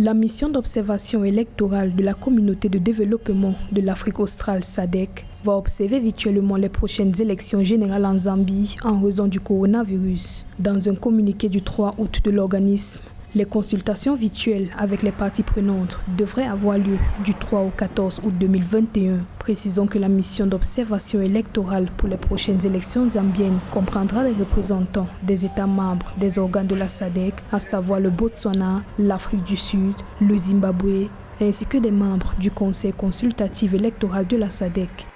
La mission d'observation électorale de la communauté de développement de l'Afrique australe SADC va observer virtuellement les prochaines élections générales en Zambie en raison du coronavirus. Dans un communiqué du 3 août de l'organisme, les consultations virtuelles avec les parties prenantes devraient avoir lieu du 3 au 14 août 2021. Précisons que la mission d'observation électorale pour les prochaines élections zambiennes comprendra des représentants des États membres des organes de la SADC, à savoir le Botswana, l'Afrique du Sud, le Zimbabwe, ainsi que des membres du Conseil consultatif électoral de la SADC.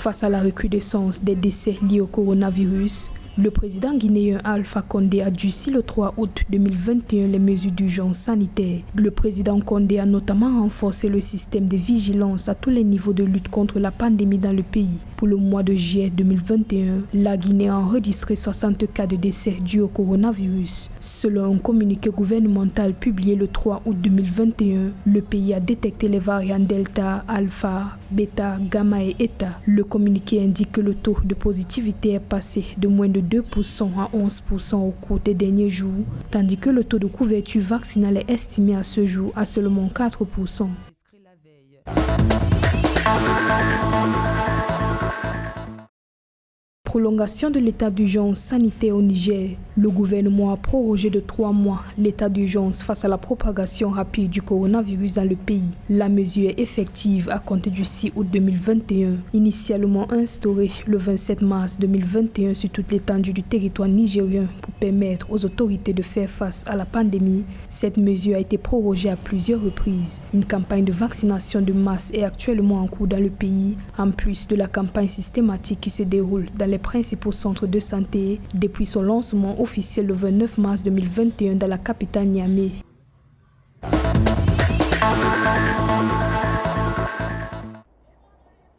Face à la recrudescence des décès liés au coronavirus, le président guinéen Alpha Condé a durci le 3 août 2021 les mesures d'urgence sanitaire. Le président Condé a notamment renforcé le système de vigilance à tous les niveaux de lutte contre la pandémie dans le pays. Pour le mois de juillet 2021, la Guinée a enregistré 60 cas de décès dus au coronavirus. Selon un communiqué gouvernemental publié le 3 août 2021, le pays a détecté les variants Delta, Alpha, Beta, Gamma et Eta. Le communiqué indique que le taux de positivité est passé de moins de 2% à 11% au cours des derniers jours, tandis que le taux de couverture vaccinale est estimé à ce jour à seulement 4%. Prolongation de l'état d'urgence sanitaire au Niger. Le gouvernement a prorogé de 3 mois l'état d'urgence face à la propagation rapide du coronavirus dans le pays. La mesure est effective à compter du 6 août 2021, initialement instaurée le 27 mars 2021 sur toute l'étendue du territoire nigérien pour permettre aux autorités de faire face à la pandémie. Cette mesure a été prorogée à plusieurs reprises. Une campagne de vaccination de masse est actuellement en cours dans le pays, en plus de la campagne systématique qui se déroule dans les principaux centres de santé depuis son lancement officiel le 29 mars 2021 dans la capitale Niamey.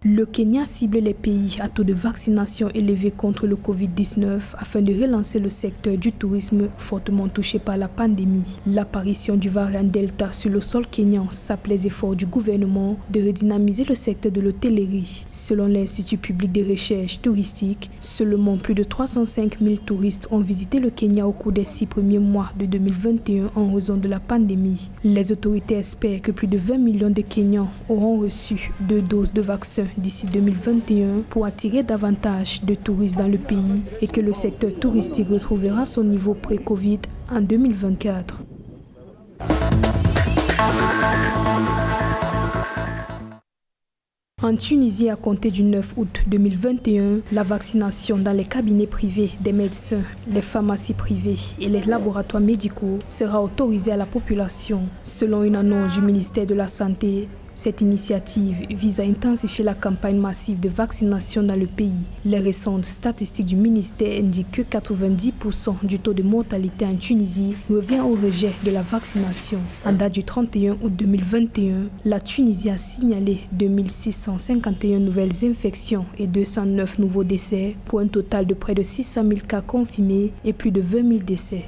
Le Kenya cible les pays à taux de vaccination élevé contre le Covid-19 afin de relancer le secteur du tourisme fortement touché par la pandémie. L'apparition du variant Delta sur le sol kényan sape les efforts du gouvernement de redynamiser le secteur de l'hôtellerie. Selon l'Institut public de recherche touristique, seulement plus de 305 000 touristes ont visité le Kenya au cours des 6 premiers mois de 2021 en raison de la pandémie. Les autorités espèrent que plus de 20 millions de Kenyans auront reçu 2 doses de vaccin d'ici 2021 pour attirer davantage de touristes dans le pays et que le secteur touristique retrouvera son niveau pré-Covid en 2024. En Tunisie, à compter du 9 août 2021, la vaccination dans les cabinets privés des médecins, les pharmacies privées et les laboratoires médicaux sera autorisée à la population. Selon une annonce du ministère de la Santé, cette initiative vise à intensifier la campagne massive de vaccination dans le pays. Les récentes statistiques du ministère indiquent que 90% du taux de mortalité en Tunisie revient au rejet de la vaccination. En date du 31 août 2021, la Tunisie a signalé 2651 nouvelles infections et 209 nouveaux décès pour un total de près de 600 000 cas confirmés et plus de 20 000 décès.